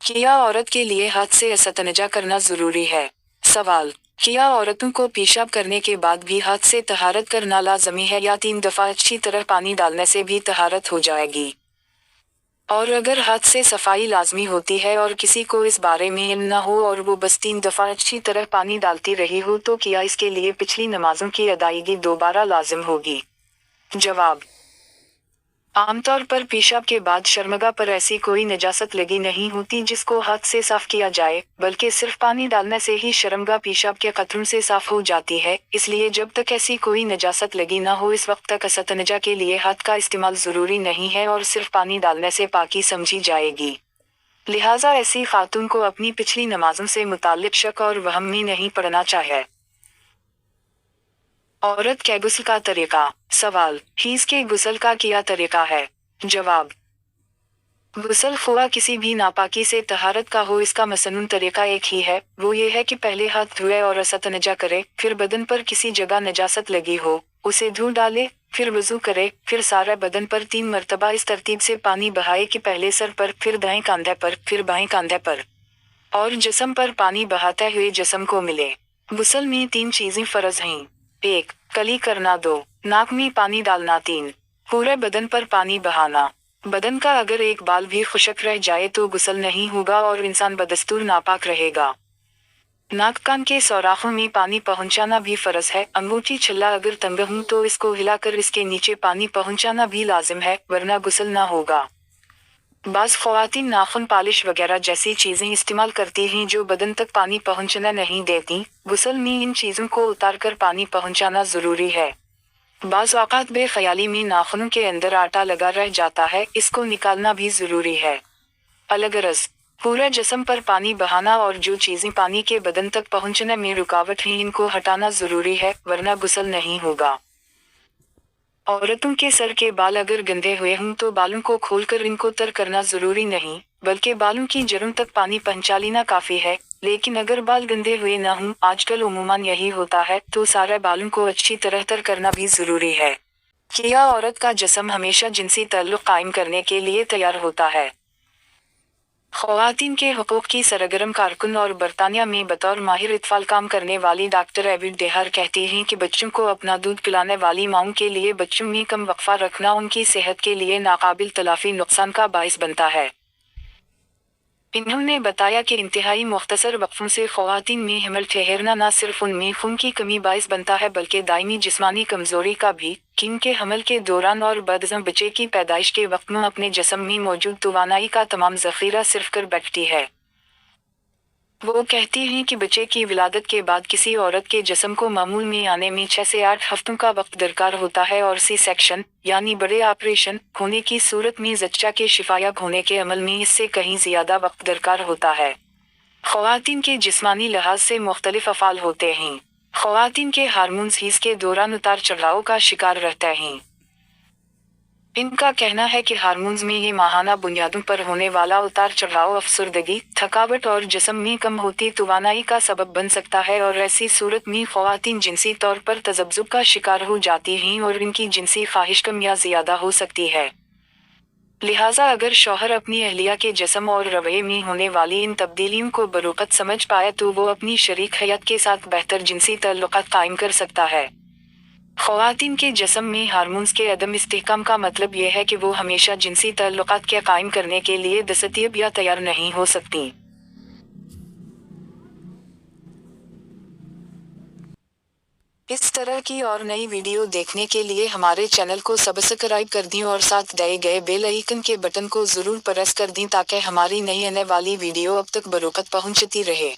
क्या औरत के लिए हाथ से इस्तिंजा करना जरूरी है? सवाल: क्या औरतों को पेशाब करने के बाद भी हाथ से तहारत करना लाजमी है या 3 दफा अच्छी तरह पानी डालने से भी तहारत हो जाएगी? और अगर हाथ से सफाई लाजमी होती है और किसी को इस बारे में इल्म न हो और वो बस 3 दफा अच्छी तरह पानी डालती रही हो तो क्या इसके लिए पिछली नमाजों की अदायगी दोबारा लाजिम होगी? जवाब: आमतौर पर पेशाब के बाद शर्मगा पर ऐसी कोई नजासत लगी नहीं होती जिसको हाथ से साफ किया जाए, बल्कि सिर्फ पानी डालने से ही शर्मगा पेशाब के कतरों से साफ हो जाती है। इसलिए जब तक ऐसी कोई नजासत लगी ना हो इस वक्त तक इस्तिंजा के लिए हाथ का इस्तेमाल जरूरी नहीं है और सिर्फ पानी डालने से पाकी समझी जाएगी। लिहाजा ऐसी खातून को अपनी पिछली नमाजों से मुताल्लिक शक और वहम में नहीं पड़ना चाहिए। औरत के गुस्ल का तरीका। सवाल: हीज़ के गुस्ल का क्या तरीका है? जवाब: गुस्ल खुआ किसी भी नापाकी से तहारत का हो, इसका मसनून तरीका एक ही है, वो ये है कि पहले हाथ धोए और इस्तिंजा करे, फिर बदन पर किसी जगह नजासत लगी हो उसे धो डाले, फिर वजू करे, फिर सारा बदन पर 3 मरतबा इस तरतीब से पानी बहाए कि पहले सर पर, फिर दाएं कंधे पर, फिर बाएं कंधे पर और जिस्म पर पानी बहाते हुए जिस्म को मिले। गुस्ल में 3 चीजें फर्ज हैं। 1. कली करना। 2. नाक में पानी डालना। 3. पूरे बदन पर पानी बहाना। बदन का अगर एक बाल भी खुशक रह जाए तो गुस्ल नहीं होगा और इंसान बदस्तूर नापाक रहेगा। नाक कान के सौराखों में पानी पहुंचाना भी फर्ज है। अंगूठी छल्ला अगर तंग हूं तो इसको हिलाकर इसके नीचे पानी पहुंचाना भी लाजिम है, वरना गुस्ल ना होगा। बाज़ ख्वातीन नाखून पालिश वगैरह जैसी चीजें इस्तेमाल करती हैं जो बदन तक पानी पहुंचना नहीं देती। गुस्ल में इन चीजों को उतार कर पानी पहुंचाना जरूरी है। बाज़ औक़ात बेख्याली में नाखूनों के अंदर आटा लगा रह जाता है, इसको निकालना भी जरूरी है। अलगरज पूरे जिस्म पर पानी बहाना और जो चीजें पानी के बदन तक पहुंचने में रुकावट हैं इनको हटाना जरूरी है, वरना गुस्ल नहीं होगा। औरतों के सर के बाल अगर गंदे हुए हों तो बालों को खोलकर इनको तर करना जरूरी नहीं, बल्कि बालों की जड़ों तक पानी पहुंचा लेना काफी है। लेकिन अगर बाल गंदे हुए ना हों, आजकल उमूमन यही होता है, तो सारे बालों को अच्छी तरह तर करना भी जरूरी है। क्या औरत का जिस्म हमेशा जिनसी ताल्लुक कायम करने के लिए तैयार होता है? ख़वातीन के हुकूक की सरगर्म कारकुन और बरतानिया में बतौर माहिर इत्फाल काम करने वाली डॉक्टर एविड डेहर कहती हैं कि बच्चों को अपना दूध पिलाने वाली माओं के लिए बच्चों में कम वक्फा रखना उनकी सेहत के लिए नाकाबिल तलाफी नुकसान का बाइस बनता है। इन्होंने बताया कि इंतहाई मुख्तसर वक्फों से ख़वातीन में हिमल ठहरना न सिर्फ उनमें खून की कमी बाइस बनता है बल्कि दायमी जिस्मानी कमजोरी का भी, क्योंकि हमल के दौरान और बदज़म बच्चे की पैदाइश के वक्त में अपने जिस्म में मौजूद तवानाई का तमाम ज़ख़ीरा सिर्फ कर बैठती है। वो कहती हैं कि बच्चे की विलादत के बाद किसी औरत के जिस्म को मामूल में आने में 6 से 8 हफ्तों का वक्त दरकार होता है और सी सेक्शन यानी बड़े ऑपरेशन होने की सूरत में ज़च्चा के शिफायाब होने के अमल में इससे कहीं ज़्यादा वक्त दरकार होता है। ख़वातीन के जिस्मानी लिहाज से मुख्तलिफ अफ़ाल होते हैं। ख़वातीन के हार्मोन्स हीज़ के दौरान उतार चढ़ाव का शिकार रहते हैं। इनका कहना है कि हार्मोन्स में ये माहाना बुनियादों पर होने वाला उतार चढ़ाव अफसरदगी, थकावट और जिस्म में कम होती तवानाई का सबब बन सकता है और ऐसी सूरत में ख़वातीन जिनसी तौर पर तज़ब्ज़ुब का शिकार हो जाती हैं और इनकी जिनसी ख्वाहिश कम या ज़्यादा हो सकती है। लिहाजा अगर शौहर अपनी अहलिया के जिस्म और रवैये में होने वाली इन तब्दीलियों को बरूकत समझ पाए तो वो अपनी शरीक हयात के साथ बेहतर जिनसी ताल्लुकात कायम कर सकता है। ख़वातीन के जिस्म में हार्मोन्स के अदम इस्तेहकाम का मतलब यह है कि वो हमेशा जिनसी ताल्लुकात के कायम करने के लिए दस्तयाब या तैयार नहीं हो सकती। इस तरह की और नई वीडियो देखने के लिए हमारे चैनल को सब्सक्राइब कर दें और साथ दिए गए बेल आइकन के बटन को ज़रूर प्रेस कर दें ताकि हमारी नई आने वाली वीडियो अब तक बरूकत पहुंचती रहे।